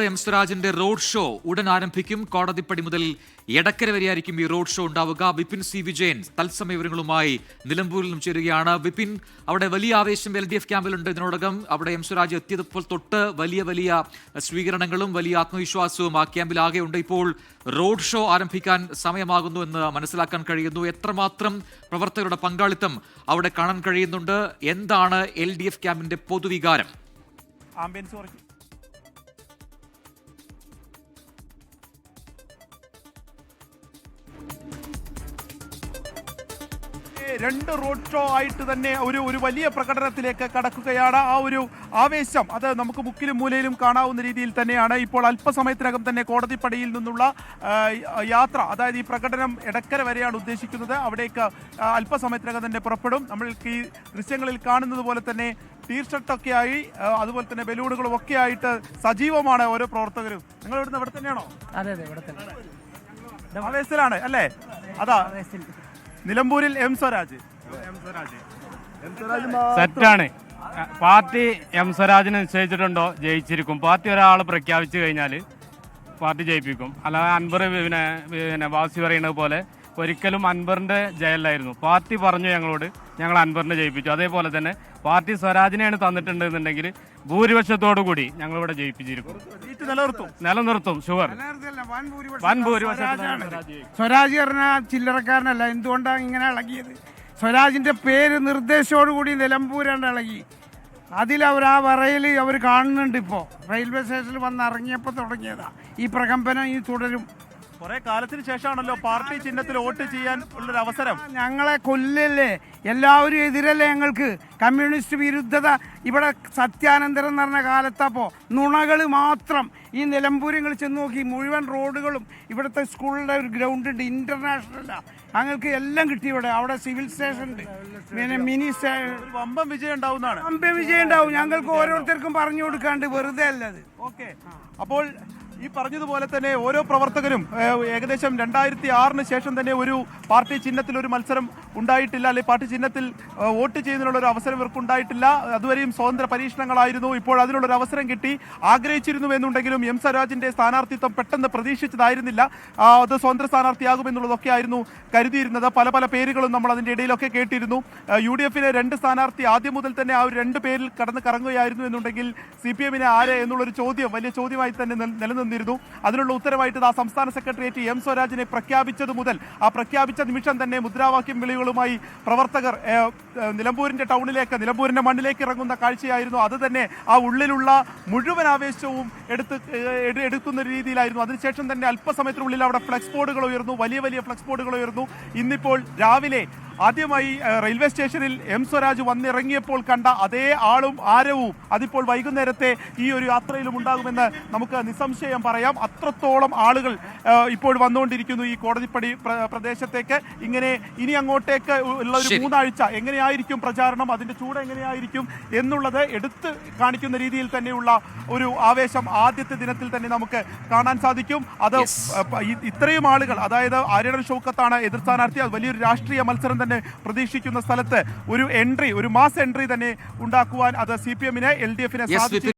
M സ്വരാജിന്റെ road show ഉടൻ ആരംഭിക്കും. കോടതിപ്പടി മുതൽ എടക്കര വരെയായിരിക്കും ഈ റോഡ് ഷോ ഉണ്ടാവുക. വിപിൻ സി വിജയൻ തത്സമയ വിവരങ്ങളുമായി നിലമ്പൂരിൽ നിന്നും ചേരുകയാണ്. വിപിൻ, അവിടെ വലിയ ആവേശം LDF ക്യാമ്പിലുണ്ട്. ഇതിനോടകം അവിടെ എം സ്വരാജ് എത്തിയപ്പോൾ തൊട്ട് വലിയ സ്വീകരണങ്ങളും വലിയ ആത്മവിശ്വാസവും ആ ക്യാമ്പിലാകെ ഉണ്ട്. ഇപ്പോൾ റോഡ് ഷോ ആരംഭിക്കാൻ സമയമാകുന്നു എന്ന് മനസ്സിലാക്കാൻ കഴിയുന്നു. എത്രമാത്രം പ്രവർത്തകരുടെ പങ്കാളിത്തം അവിടെ കാണാൻ കഴിയുന്നുണ്ട്? എന്താണ് LDF ക്യാമ്പിന്റെ പൊതുവികാരം? രണ്ട് റോഡ് ഷോ ആയിട്ട് തന്നെ ഒരു വലിയ പ്രകടനത്തിലേക്ക് കടക്കുകയാണ്. ആ ഒരു ആവേശം അത് നമുക്ക് മുക്കിലും മൂലയിലും കാണാവുന്ന രീതിയിൽ തന്നെയാണ്. ഇപ്പോൾ അല്പസമയത്തിനകം തന്നെ കോടതിപ്പടിയിൽ നിന്നുള്ള യാത്ര, അതായത് ഈ പ്രകടനം എടക്കര വരെയാണ് ഉദ്ദേശിക്കുന്നത്. അവിടേക്ക് അല്പസമയത്തിനകം തന്നെ പുറപ്പെടും. നമ്മൾക്ക് ഈ ദൃശ്യങ്ങളിൽ കാണുന്നത് പോലെ തന്നെ ടീഷർട്ടൊക്കെ ആയി, അതുപോലെ തന്നെ ബലൂണുകളും ഒക്കെ ആയിട്ട് സജീവമാണ് ഓരോ പ്രവർത്തകരും. നിങ്ങൾ ഇവിടുന്ന് ഇവിടെ തന്നെയാണോ? അതെ, ഇവിടെ തന്നെ ആവേശത്തിലാണ് അല്ലേ? അതാ നിലമ്പൂരിൽ എം സ്വരാജ് സെറ്റാണ്. പാർട്ടി എം സ്വരാജിനെ നിശ്ചയിച്ചിട്ടുണ്ടോ ജയിച്ചിരിക്കും. പാർട്ടി ഒരാൾ പ്രഖ്യാപിച്ചു കഴിഞ്ഞാൽ പാർട്ടി ജയിപ്പിക്കും. അല്ലാതെ അൻവർ പിന്നെ വാസി പറയുന്നത് പോലെ ഒരിക്കലും അൻവറിന്റെ ജയലായിരുന്നു. പാർട്ടി പറഞ്ഞു ഞങ്ങളോട്, ഞങ്ങൾ അൻവറിനെ ജയിപ്പിച്ചു. അതേപോലെ തന്നെ പാർട്ടി സ്വരാജിനെയാണ് തന്നിട്ടുണ്ടെന്നുണ്ടെങ്കിൽ ഭൂരിപക്ഷത്തോടു കൂടി ഞങ്ങളിവിടെ ജയിപ്പിച്ചിരിക്കും. നിലനിർത്തും ഷുവർ. വൻ ഭൂരിപക്ഷം. സ്വരാജ് പറഞ്ഞ ചില്ലറക്കാരനല്ല. എന്തുകൊണ്ടാണ് ഇങ്ങനെ ഇളകിയത്? സ്വരാജിന്റെ പേര് നിർദ്ദേശത്തോടുകൂടി നിലമ്പൂരാണ്ട് ഇളകി. അതിലവർ ആ വറയിൽ അവർ കാണുന്നുണ്ട്. ഇപ്പോൾ റെയിൽവേ സ്റ്റേഷനിൽ വന്ന് ഇറങ്ങിയപ്പോൾ തുടങ്ങിയതാ ഈ പ്രകമ്പനം. ഈ തുടരും. കുറെ കാലത്തിന് ശേഷമാണല്ലോ പാർട്ടി ചിഹ്നത്തിൽ വോട്ട് ചെയ്യാൻ ഉള്ളൊരു അവസരം. ഞങ്ങളെ കൊല്ലല്ലേ, എല്ലാവരും എതിരല്ലേ ഞങ്ങൾക്ക്. കമ്മ്യൂണിസ്റ്റ് വിരുദ്ധത ഇവിടെ സത്യാനന്തരം എന്ന് പറഞ്ഞ കാലത്തപ്പോൾ നുണകൾ മാത്രം. ഈ നിലമ്പൂരിങ്ങൾ ചെന്ന് നോക്കി, മുഴുവൻ റോഡുകളും ഇവിടുത്തെ സ്കൂളിൻ്റെ ഒരു ഗ്രൗണ്ട് ഉണ്ട്, ഇന്റർനാഷണലാണ്. ഞങ്ങൾക്ക് എല്ലാം കിട്ടി ഇവിടെ. അവിടെ സിവിൽ സ്റ്റേഷൻ ഉണ്ട്, പിന്നെ മിനി സ്റ്റേഷൻ. വമ്പൻ വിജയം ഉണ്ടാവുന്നതാണ്. വമ്പൻ വിജയം ഉണ്ടാവും. ഞങ്ങൾക്ക് ഓരോരുത്തർക്കും പറഞ്ഞു കൊടുക്കാണ്ട് വെറുതെ അല്ലത്. ഓക്കെ, അപ്പോൾ ഈ പറഞ്ഞതുപോലെ തന്നെ ഓരോ പ്രവർത്തകരും ഏകദേശം 2006 ശേഷം തന്നെ ഒരു പാർട്ടി ചിഹ്നത്തിൽ ഒരു മത്സരം ഉണ്ടായിട്ടില്ല, അല്ലെങ്കിൽ പാർട്ടി ചിഹ്നത്തിൽ വോട്ട് ചെയ്യുന്നതിനുള്ള ഒരു അവസരം ഇവർക്ക് ഉണ്ടായിട്ടില്ല. അതുവരെയും സ്വതന്ത്ര പരീക്ഷണങ്ങളായിരുന്നു. ഇപ്പോൾ അതിനുള്ളൊരു അവസരം കിട്ടി. ആഗ്രഹിച്ചിരുന്നു എന്നുണ്ടെങ്കിലും എം സ്വരാജിന്റെ സ്ഥാനാർത്ഥിത്വം പെട്ടെന്ന് പ്രതീക്ഷിച്ചതായിരുന്നില്ല. അത് സ്വതന്ത്ര സ്ഥാനാർത്ഥിയാകുമെന്നുള്ളതൊക്കെ ആയിരുന്നു കരുതിയിരുന്നത്. പല പേരുകളും നമ്മൾ അതിന്റെ ഇടയിലൊക്കെ കേട്ടിരുന്നു. UDF 2 സ്ഥാനാർത്ഥി ആദ്യം മുതൽ തന്നെ ആ ഒരു 2 പേരിൽ കടന്ന് കറങ്ങുകയായിരുന്നു എന്നുണ്ടെങ്കിൽ CPM ആരെ എന്നുള്ളൊരു ചോദ്യം വലിയ ചോദ്യമായി തന്നെ നിലനിന്നിരുന്നു. അതിനുള്ള ഉത്തരവായിട്ട് ആ സംസ്ഥാന സെക്രട്ടേറിയറ്റ് എം സ്വരാജിനെ പ്രഖ്യാപിച്ചത് മുതൽ ആ പ്രഖ്യാപിച്ച നിമിഷം തന്നെ മുദ്രാവാക്യം വിളികളുമായി പ്രവർത്തകർ നിലമ്പൂരിന്റെ ടൗണിലേക്ക്, നിലമ്പൂരിന്റെ മണ്ണിലേക്ക് ഇറങ്ങുന്ന കാഴ്ചയായിരുന്നു. അത് തന്നെ ആ ഉള്ളിലുള്ള മുഴുവൻ ആവേശവും എടുക്കുന്ന രീതിയിലായിരുന്നു. അതിനുശേഷം തന്നെ അല്പസമയത്തിനുള്ളിൽ അവിടെ ഫ്ലെക്സ് ബോർഡുകൾ ഉയർന്നു, വലിയ ഫ്ലെക്സ് ബോർഡുകൾ ഉയർന്നു. ഇന്നിപ്പോൾ രാവിലെ ആദ്യമായി റെയിൽവേ സ്റ്റേഷനിൽ എം സ്വരാജ് വന്നിറങ്ങിയപ്പോൾ കണ്ട അതേ ആളും ആരവും അതിപ്പോൾ വൈകുന്നേരത്തെ ഈ ഒരു യാത്രയിലും ഉണ്ടാകുമെന്ന് നമുക്ക് നിസ്സംശയം പറയാം. അത്രത്തോളം ആളുകൾ ഇപ്പോൾ വന്നുകൊണ്ടിരിക്കുന്നു ഈ കോടതിപ്പടി പ്രദേശത്തേക്ക്. ഇങ്ങനെ ഇനി അങ്ങോട്ടേക്ക് ഉള്ള ഒരു 3 ആഴ്ച എങ്ങനെയായിരിക്കും പ്രചാരണം, അതിന്റെ ചൂട് എങ്ങനെയായിരിക്കും എന്നുള്ളത് എടുത്ത് കാണിക്കുന്ന രീതിയിൽ തന്നെയുള്ള ഒരു ആവേശം ആദ്യത്തെ ദിനത്തിൽ തന്നെ നമുക്ക് കാണാൻ സാധിക്കും. അത് ഇത്രയും ആളുകൾ, അതായത് ആര്യടൻ ഷൗക്കത്താണ് എതിർ സ്ഥാനാർത്ഥി. അത് വലിയൊരു രാഷ്ട്രീയ മത്സരം തന്നെ പ്രതീക്ഷിക്കുന്ന സ്ഥലത്ത് ഒരു മാസ് എൻട്രി തന്നെ ഉണ്ടാക്കുവാൻ അത് CPM LDF സാധിച്ചു.